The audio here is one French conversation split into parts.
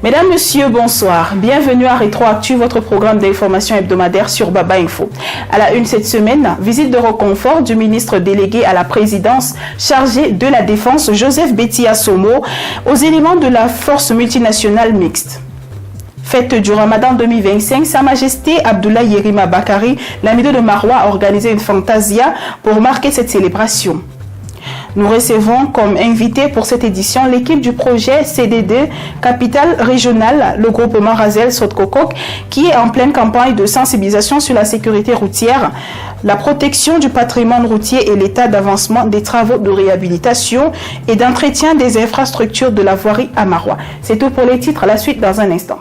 Mesdames, Messieurs, bonsoir. Bienvenue à Rétroactu, votre programme d'information hebdomadaire sur Baba Info. À la une cette semaine, visite de reconfort du ministre délégué à la présidence chargé de la défense, Joseph Betty Assomo, aux éléments de la force multinationale mixte. Fête du Ramadan 2025, Sa Majesté Abdoulaye Yerima Bakari, l'amido de Maroua, a organisé une fantasia pour marquer cette célébration. Nous recevons comme invité pour cette édition l'équipe du projet CDD Capitale Régionale, le groupement Razel Sotkokok, qui est en pleine campagne de sensibilisation sur la sécurité routière, la protection du patrimoine routier et l'état d'avancement des travaux de réhabilitation et d'entretien des infrastructures de la voirie à Maroua. C'est tout pour les titres, à la suite dans un instant.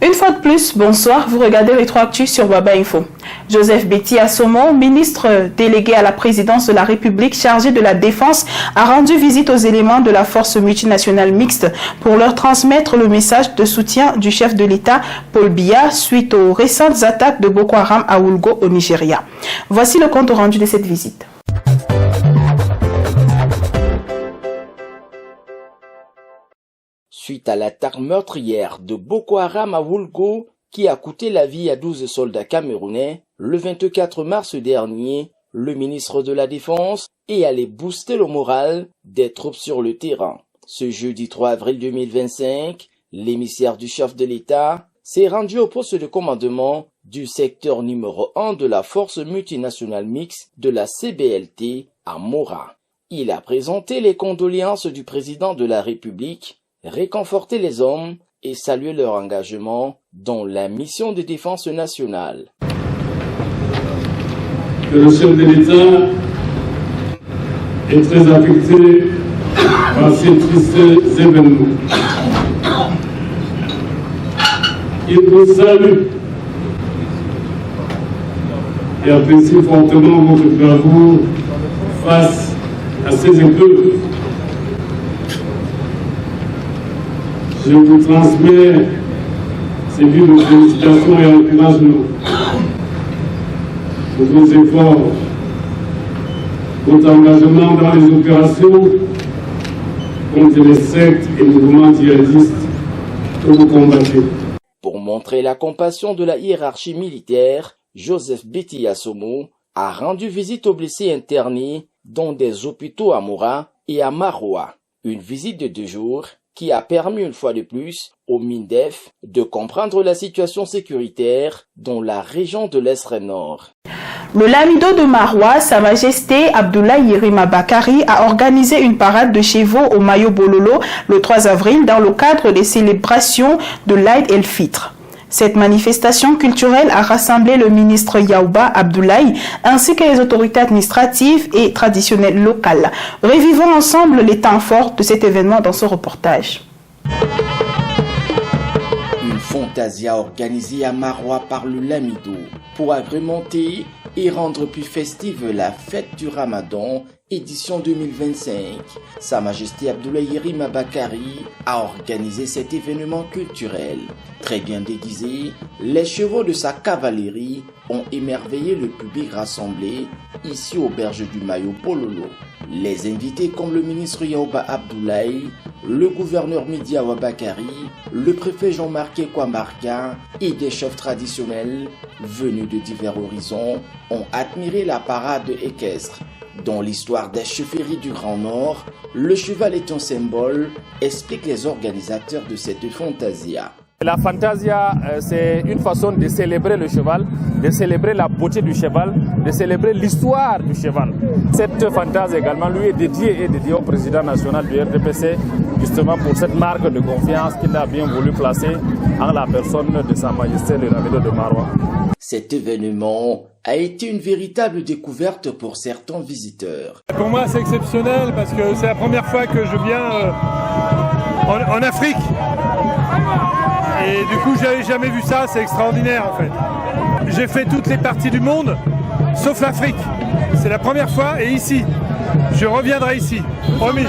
Une fois de plus, bonsoir, vous regardez Rétroactu sur Baba Info. Joseph Betty Assomo, ministre délégué à la présidence de la République chargé de la défense, a rendu visite aux éléments de la force multinationale mixte pour leur transmettre le message de soutien du chef de l'État, Paul Biya, suite aux récentes attaques de Boko Haram à Wulgo au Nigeria. Voici le compte rendu de cette visite. Suite à l'attaque meurtrière de Boko Haram à Wulgo, qui a coûté la vie à 12 soldats camerounais, le 24 mars dernier, le ministre de la Défense est allé booster le moral des troupes sur le terrain. Ce jeudi 3 avril 2025, l'émissaire du chef de l'État s'est rendu au poste de commandement du secteur numéro 1 de la force multinationale mixte de la CBLT à Mora. Il a présenté les condoléances du président de la République, réconforter les hommes et saluer leur engagement dans la mission de défense nationale. Que le chef de l'État est très affecté par ces tristes événements. Il vous salue et apprécie fortement votre bravoure face à ces épreuves. Je vous transmets ces vives de félicitations et encouragements pour vos efforts, votre engagement dans les opérations contre les sectes et mouvements djihadistes que vous combattez. Pour montrer la compassion de la hiérarchie militaire, Joseph Betty Assomo a rendu visite aux blessés internés dans des hôpitaux à Mora et à Maroua. Une visite de 2 jours qui a permis une fois de plus au MINDEF de comprendre la situation sécuritaire dans la région de l'Extrême Nord. Le lamido de Maroua, Sa Majesté Abdoulaye Yerima Bakari, a organisé une parade de chevaux au Mayo Bololo le 3 avril dans le cadre des célébrations de l'Aïd el-Fitr. Cette manifestation culturelle a rassemblé le ministre Yaouba Abdoulaye ainsi que les autorités administratives et traditionnelles locales. Revivons ensemble les temps forts de cet événement dans ce reportage. Une fantasia organisée à Maroua par le lamido pour agrémenter et rendre plus festive la fête du Ramadan édition 2025. Sa Majesté Abdoulaye Yerima Bakari a organisé cet événement culturel. Très bien déguisés, les chevaux de sa cavalerie ont émerveillé le public rassemblé ici aux berges du Mayo Bololo. Les invités comme le ministre Yaouba Abdoulaye, le gouverneur Midiawa Bakari, le préfet Jean-Marc Ekwamarka et des chefs traditionnels venus de divers horizons ont admiré la parade équestre. Dans l'histoire des chefferies du Grand Nord, le cheval est un symbole, expliquent les organisateurs de cette fantasia. La Fantasia, c'est une façon de célébrer le cheval, de célébrer la beauté du cheval, de célébrer l'histoire du cheval. Cette Fantasia également lui est dédiée au président national du RDPC, justement pour cette marque de confiance qu'il a bien voulu placer en la personne de Sa Majesté le Lamido de Maroua. Cet événement a été une véritable découverte pour certains visiteurs. Pour moi, c'est exceptionnel parce que c'est la première fois que je viens en Afrique. Et du coup, je n'avais jamais vu ça, c'est extraordinaire en fait. J'ai fait toutes les parties du monde, sauf l'Afrique. C'est la première fois et ici, je reviendrai ici, promis.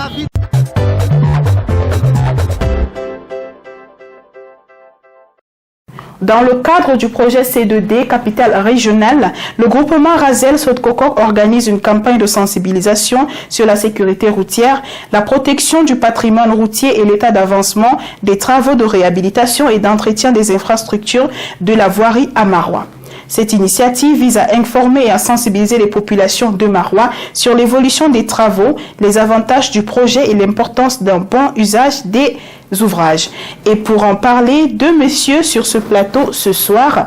Dans le cadre du projet C2D Capitale Régionale, le groupement Razel Sot-Kokok organise une campagne de sensibilisation sur la sécurité routière, la protection du patrimoine routier et l'état d'avancement des travaux de réhabilitation et d'entretien des infrastructures de la voirie à Maroua. Cette initiative vise à informer et à sensibiliser les populations de Maroua sur l'évolution des travaux, les avantages du projet et l'importance d'un bon usage des ouvrages. Et pour en parler, deux messieurs sur ce plateau ce soir,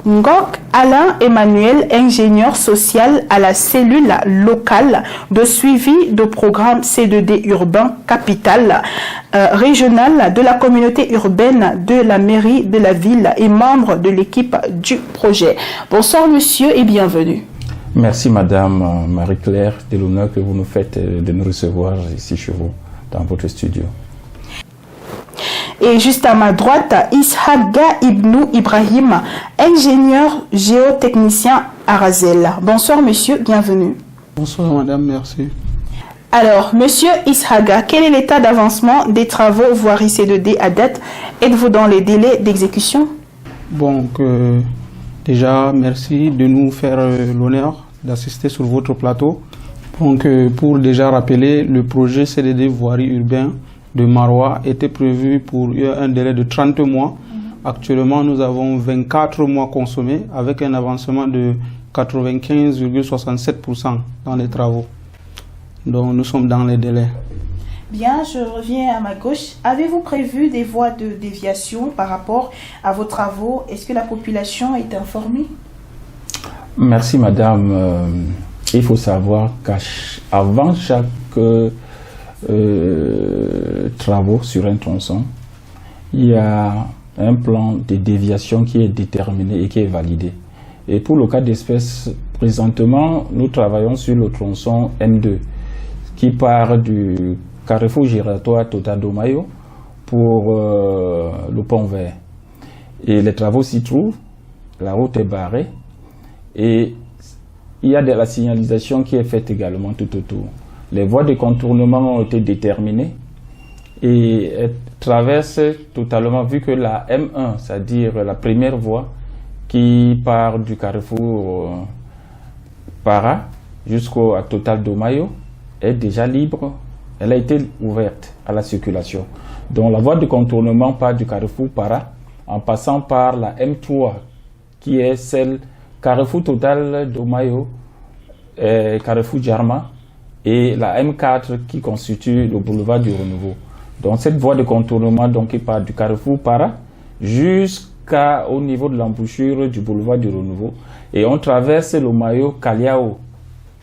Ngok Alain Emmanuel, ingénieur social à la cellule locale de suivi de programme C2D urbain capitale régionale de la communauté urbaine de la mairie de la ville et membre de l'équipe du projet. Bonsoir monsieur et bienvenue. Merci madame Marie-Claire de l'honneur que vous nous faites de nous recevoir ici chez vous, dans votre studio. Et juste à ma droite, Ishaga Ibnou Ibrahim, ingénieur géotechnicien à Razel. Bonsoir monsieur, bienvenue. Bonsoir madame, merci. Alors, monsieur Ishaga, quel est l'état d'avancement des travaux voirie C2D à date? Êtes-vous dans les délais d'exécution? Bon, déjà, merci de nous faire l'honneur d'assister sur votre plateau. Donc, pour déjà rappeler, le projet C2D voirie urbain de Maroua était prévu pour un délai de 30 mois. Actuellement, nous avons 24 mois consommés avec un avancement de 95,67% dans les travaux. Donc, nous sommes dans les délais. Bien, je reviens à ma gauche. Avez-vous prévu des voies de déviation par rapport à vos travaux? Est-ce que la population est informée? Merci madame. Il faut savoir qu'avant chaque travaux sur un tronçon, il y a un plan de déviation qui est déterminé et qui est validé. Et pour le cas d'espèce, présentement, nous travaillons sur le tronçon M2 qui part du carrefour giratoire Tota Domayo pour le pont vert. Et les travaux s'y trouvent, la route est barrée et il y a de la signalisation qui est faite également tout autour. Les voies de contournement ont été déterminées et elles traversent totalement, vu que la M1, c'est-à-dire la première voie qui part du carrefour Para jusqu'au Total Domayo, est déjà libre. Elle a été ouverte à la circulation. Donc la voie de contournement part du carrefour Para en passant par la M3 qui est celle carrefour Total Domayo, carrefour Djarma, et la M4 qui constitue le boulevard du Renouveau. Donc cette voie de contournement donc, qui part du carrefour Para jusqu'au niveau de l'embouchure du boulevard du Renouveau. Et on traverse le maillot Kaliao,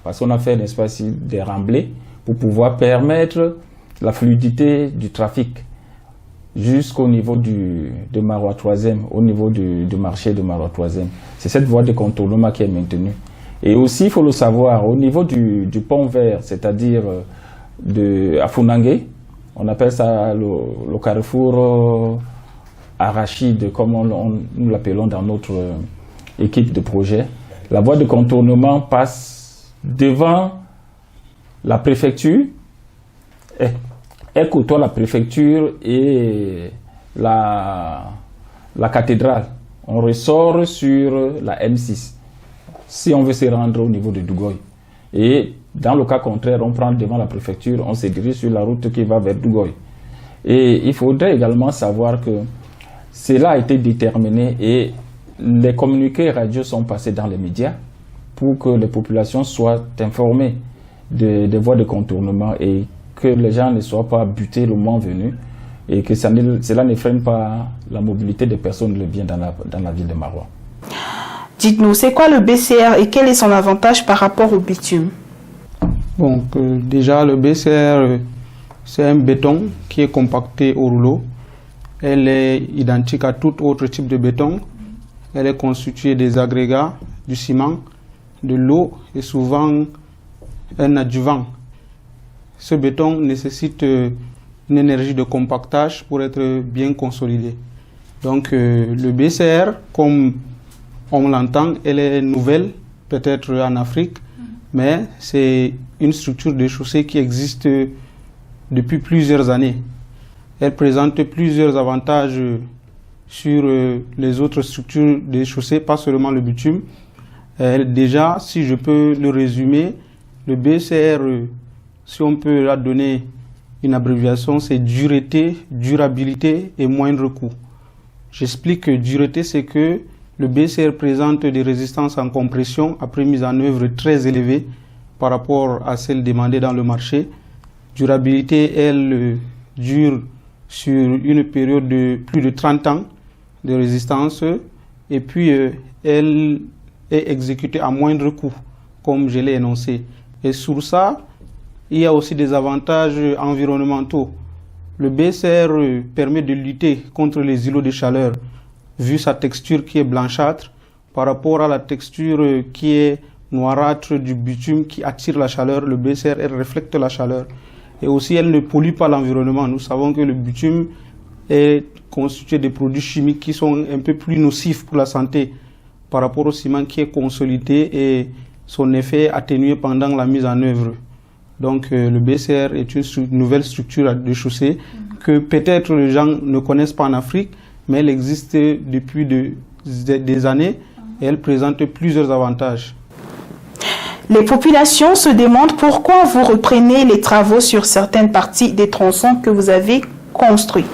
parce qu'on a fait un espace des remblais pour pouvoir permettre la fluidité du trafic jusqu'au niveau de Maroua 3e, au niveau du marché de Maroua 3e. C'est cette voie de contournement qui est maintenue. Et aussi, il faut le savoir, au niveau du pont vert, c'est-à-dire à Funangue, on appelle ça le carrefour Arachide, comme nous l'appelons dans notre équipe de projet. La voie de contournement passe devant la préfecture, elle côtoie la préfecture et la cathédrale. On ressort sur la M6. Si on veut se rendre au niveau de Dougoy. Et dans le cas contraire, on prend devant la préfecture, on se dirige sur la route qui va vers Dougoy. Et il faudrait également savoir que cela a été déterminé et les communiqués radio sont passés dans les médias pour que les populations soient informées des voies de contournement et que les gens ne soient pas butés le moment venu et que cela ne freine pas la mobilité des personnes le bien dans la ville de Maroua. Dites-nous, c'est quoi le BCR et quel est son avantage par rapport au bitume? Donc déjà le BCR, c'est un béton qui est compacté au rouleau. Elle est identique à tout autre type de béton. Elle est constituée des agrégats, du ciment, de l'eau et souvent un adjuvant. Ce béton nécessite une énergie de compactage pour être bien consolidé. Donc le BCR, comme on l'entend, elle est nouvelle, peut-être en Afrique, mais c'est une structure de chaussée qui existe depuis plusieurs années. Elle présente plusieurs avantages sur les autres structures de chaussée, pas seulement le bitume. Déjà, si je peux le résumer, le BCR, si on peut la donner une abréviation, c'est dureté, durabilité et moindre coût. J'explique que dureté, c'est que le BCR présente des résistances en compression après mise en œuvre très élevées par rapport à celles demandées dans le marché. Durabilité, elle dure sur une période de plus de 30 ans de résistance et puis elle est exécutée à moindre coût, comme je l'ai énoncé. Et sur ça, il y a aussi des avantages environnementaux. Le BCR permet de lutter contre les îlots de chaleur, vu sa texture qui est blanchâtre, par rapport à la texture qui est noirâtre du bitume qui attire la chaleur. Le BCR, elle reflète la chaleur. Et aussi, elle ne pollue pas l'environnement. Nous savons que le bitume est constitué de produits chimiques qui sont un peu plus nocifs pour la santé par rapport au ciment qui est consolidé et son effet atténué pendant la mise en œuvre. Donc le BCR est une nouvelle structure de chaussée que peut-être les gens ne connaissent pas en Afrique, mais elle existe depuis des années et elle présente plusieurs avantages. Les populations se demandent pourquoi vous reprenez les travaux sur certaines parties des tronçons que vous avez construits.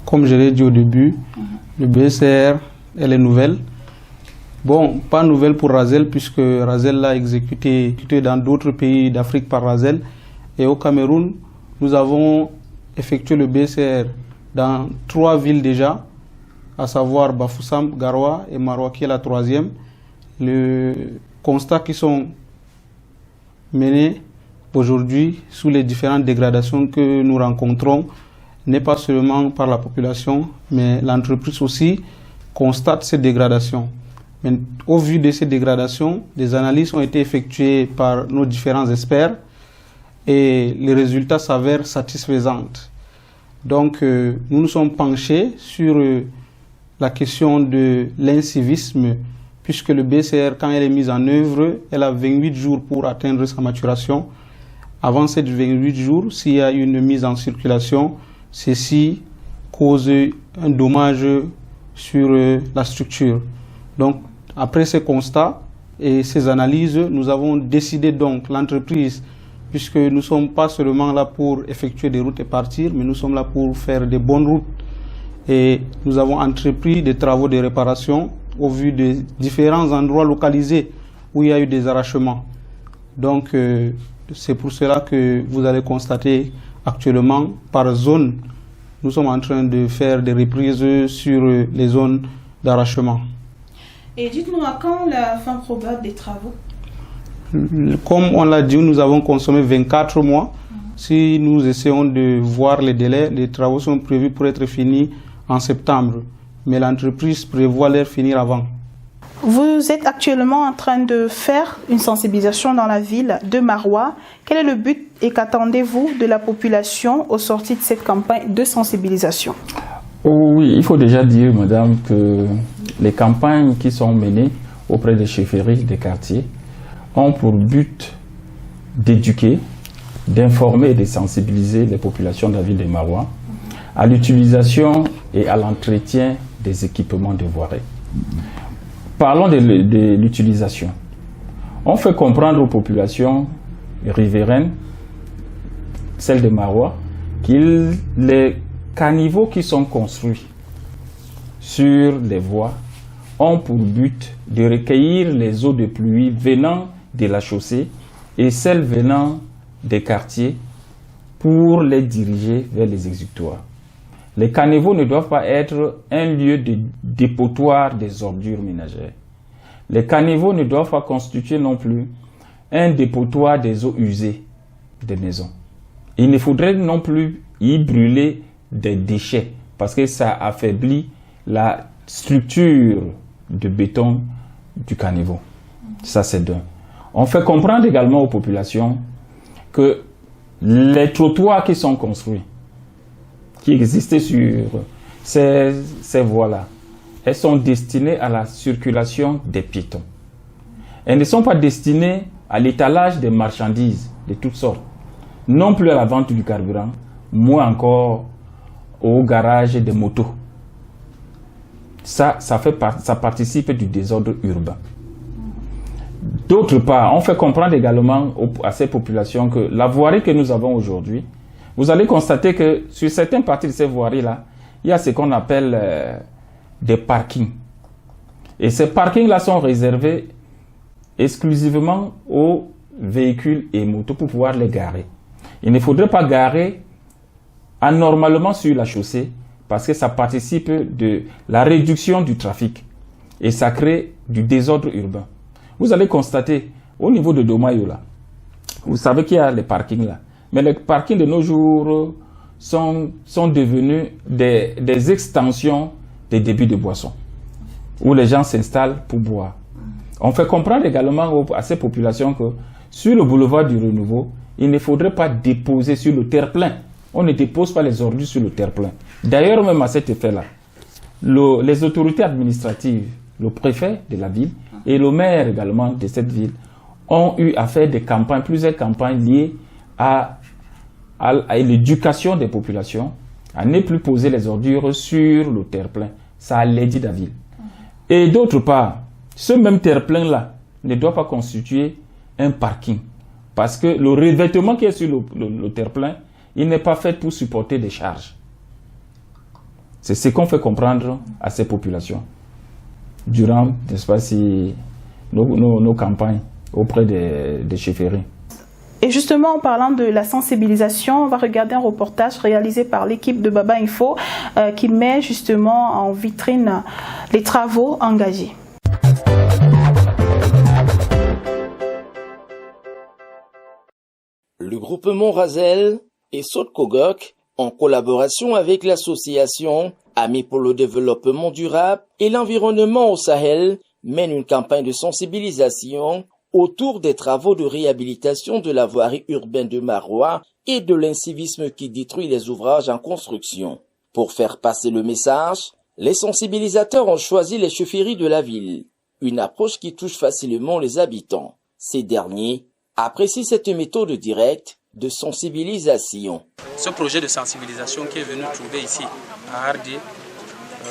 Comme je l'ai dit au début, le BCR, elle est nouvelle. Bon, pas nouvelle pour Razel, puisque Razel l'a exécuté dans d'autres pays d'Afrique par Razel. Et au Cameroun, nous avons effectué le BCR dans 3 villes déjà, à savoir Bafoussam, Garoua et Maroua, qui est la 3e. Le constat qui sont menés aujourd'hui sous les différentes dégradations que nous rencontrons n'est pas seulement par la population, mais l'entreprise aussi constate ces dégradations. Mais au vu de ces dégradations, des analyses ont été effectuées par nos différents experts et les résultats s'avèrent satisfaisants. Donc nous nous sommes penchés sur la question de l'incivisme, puisque le BCR, quand elle est mise en œuvre, elle a 28 jours pour atteindre sa maturation. Avant ces 28 jours, s'il y a une mise en circulation, ceci cause un dommage sur la structure. Donc, après ces constats et ces analyses, nous avons décidé donc, l'entreprise, puisque nous ne sommes pas seulement là pour effectuer des routes et partir, mais nous sommes là pour faire des bonnes routes. Et nous avons entrepris des travaux de réparation au vu des différents endroits localisés où il y a eu des arrachements. Donc, c'est pour cela que vous allez constater actuellement, par zone, nous sommes en train de faire des reprises sur les zones d'arrachement. Et dites-nous à quand la fin probable des travaux? Comme on l'a dit, nous avons consommé 24 mois. Si nous essayons de voir les délais, les travaux sont prévus pour être finis en septembre. Mais l'entreprise prévoit les finir avant. Vous êtes actuellement en train de faire une sensibilisation dans la ville de Maroua. Quel est le but et qu'attendez-vous de la population au sorti de cette campagne de sensibilisation? Oh oui, il faut déjà dire, madame, que les campagnes qui sont menées auprès des chefferies, des quartiers, ont pour but d'éduquer, d'informer et de sensibiliser les populations de la ville de Maroua à l'utilisation et à l'entretien des équipements de voirie. Parlons de l'utilisation. On fait comprendre aux populations riveraines, celles de Maroua, que les caniveaux qui sont construits sur les voies ont pour but de recueillir les eaux de pluie venant de la chaussée et celles venant des quartiers pour les diriger vers les exutoires. Les caniveaux ne doivent pas être un lieu de dépotoir des ordures ménagères. Les caniveaux ne doivent pas constituer non plus un dépotoir des eaux usées des maisons. Il ne faudrait non plus y brûler des déchets parce que ça affaiblit la structure de béton du caniveau. Ça, c'est d'un. On fait comprendre également aux populations que les trottoirs qui sont construits, qui existaient sur ces voies-là, elles sont destinées à la circulation des piétons. Elles ne sont pas destinées à l'étalage des marchandises de toutes sortes, non plus à la vente du carburant, moins encore au garage des motos. Ça participe du désordre urbain. D'autre part, on fait comprendre également à ces populations que la voirie que nous avons aujourd'hui, vous allez constater que sur certaines parties de ces voiries-là, il y a ce qu'on appelle des parkings. Et ces parkings-là sont réservés exclusivement aux véhicules et motos pour pouvoir les garer. Il ne faudrait pas garer anormalement sur la chaussée parce que ça participe de la réduction du trafic et ça crée du désordre urbain. Vous allez constater au niveau de Domayo, là, vous savez qu'il y a les parkings là, mais les parkings de nos jours sont devenus des extensions des débits de boissons où les gens s'installent pour boire. On fait comprendre également à ces populations que sur le boulevard du Renouveau, il ne faudrait pas déposer sur le terre-plein. On ne dépose pas les ordures sur le terre-plein. D'ailleurs, même à cet effet-là, les autorités administratives, le préfet de la ville et le maire également de cette ville ont eu à faire des campagnes, plusieurs campagnes liées à l'éducation des populations, à ne plus poser les ordures sur le terre-plein. Ça a l'aidé la ville. Et d'autre part, ce même terre-plein-là ne doit pas constituer un parking. Parce que le revêtement qui est sur le terre-plein, il n'est pas fait pour supporter des charges. C'est ce qu'on fait comprendre à ces populations durant, n'est-ce pas, nos campagnes auprès des chefferies. Et justement, en parlant de la sensibilisation, on va regarder un reportage réalisé par l'équipe de Baba Info qui met justement en vitrine les travaux engagés. Le groupement Razel et Sotkogok, en collaboration avec l'association Amis pour le développement durable et l'environnement au Sahel, mène une campagne de sensibilisation autour des travaux de réhabilitation de la voirie urbaine de Maroua et de l'incivisme qui détruit les ouvrages en construction. Pour faire passer le message, les sensibilisateurs ont choisi les chefferies de la ville, une approche qui touche facilement les habitants. Ces derniers apprécient cette méthode directe de sensibilisation. Ce projet de sensibilisation qui est venu trouver ici à Hardy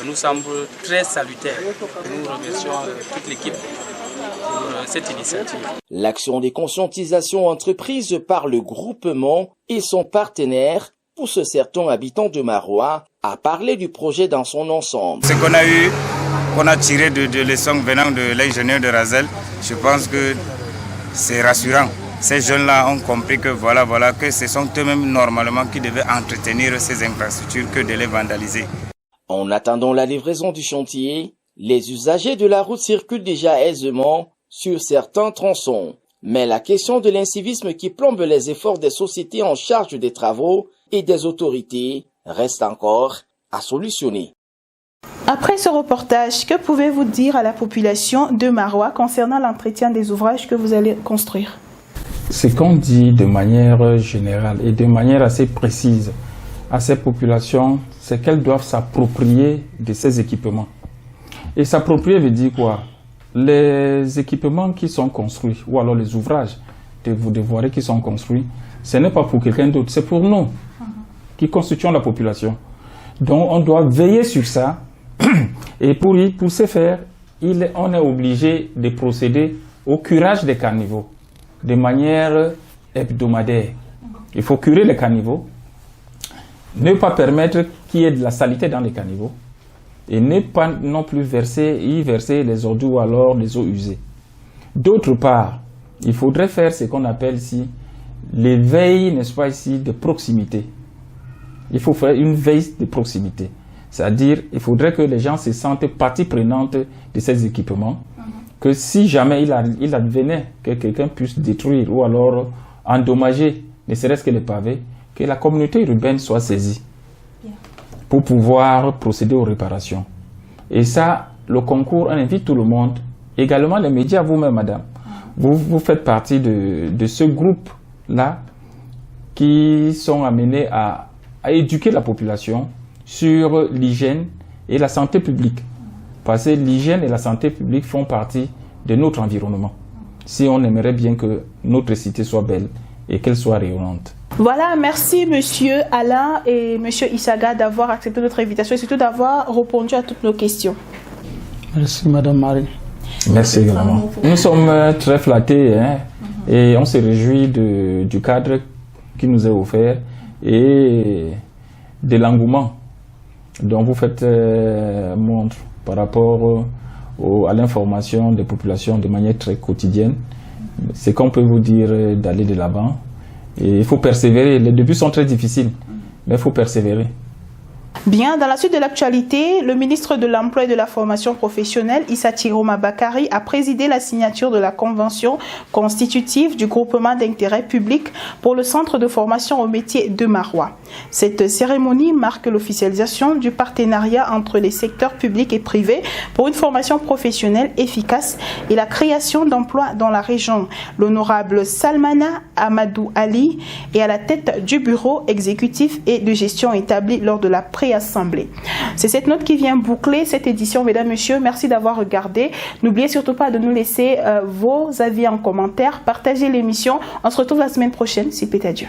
nous semble très salutaire. Nous remercions toute l'équipe pour cette initiative. L'action de conscientisation entreprise par le groupement et son partenaire pousse certains habitants de Maroua à parler du projet dans son ensemble. Ce qu'on a tiré de leçons venant de l'ingénieur de Razel, je pense que c'est rassurant. Ces jeunes-là ont compris que que ce sont eux-mêmes normalement qui devaient entretenir ces infrastructures que de les vandaliser. En attendant la livraison du chantier, les usagers de la route circulent déjà aisément sur certains tronçons. Mais la question de l'incivisme qui plombe les efforts des sociétés en charge des travaux et des autorités reste encore à solutionner. Après ce reportage, que pouvez-vous dire à la population de Maroua concernant l'entretien des ouvrages que vous allez construire? Ce qu'on dit de manière générale et de manière assez précise à ces populations, c'est qu'elles doivent s'approprier de ces équipements. Et s'approprier veut dire quoi? Les équipements qui sont construits, ou alors les ouvrages de voiries qui sont construits, ce n'est pas pour quelqu'un d'autre, c'est pour nous qui constituons la population. Donc on doit veiller sur ça. Et pour ce faire, on est obligé de procéder au curage des caniveaux de manière hebdomadaire. Il faut curer les caniveaux, ne pas permettre qu'il y ait de la saleté dans les caniveaux et ne pas non plus y verser les ordures ou alors les eaux usées. D'autre part, il faudrait faire ce qu'on appelle ici l'éveil, n'est-ce pas ici, de proximité. il faut faire une veille de proximité. C'est-à-dire, il faudrait que les gens se sentent partie prenante de ces équipements, que si jamais il advenait que quelqu'un puisse détruire ou alors endommager, ne serait-ce que les pavés, que la communauté urbaine soit saisie pour pouvoir procéder aux réparations. Et ça, le concours, on invite tout le monde, également les médias, vous-même, madame. Vous faites partie de ce groupe-là qui sont amenés à éduquer la population sur l'hygiène et la santé publique. Parce que l'hygiène et la santé publique font partie de notre environnement. Si on aimerait bien que notre cité soit belle et qu'elle soit rayonnante. Voilà, merci Monsieur Alain et Monsieur Issaga d'avoir accepté notre invitation et surtout d'avoir répondu à toutes nos questions. Merci Madame Marie. Merci également. Nous sommes très flattés et on se réjouit du cadre qui nous est offert et de l'engouement dont vous faites montre par rapport à l'information des populations de manière très quotidienne. C'est qu'on peut vous dire d'aller de l'avant. Et il faut persévérer. Les débuts sont très difficiles, mais il faut persévérer. Bien, dans la suite de l'actualité, le ministre de l'Emploi et de la Formation professionnelle, Issa Chiroma Bakari, a présidé la signature de la convention constitutive du groupement d'intérêt public pour le centre de formation au métier de Maroua. Cette cérémonie marque l'officialisation du partenariat entre les secteurs publics et privés pour une formation professionnelle efficace et la création d'emplois dans la région. L'honorable Salmana Amadou Ali est à la tête du bureau exécutif et de gestion établi lors de la préassemblée. C'est cette note qui vient boucler cette édition, mesdames, messieurs. Merci d'avoir regardé. N'oubliez surtout pas de nous laisser vos avis en commentaire. Partagez l'émission. On se retrouve la semaine prochaine, si plaît à Dieu.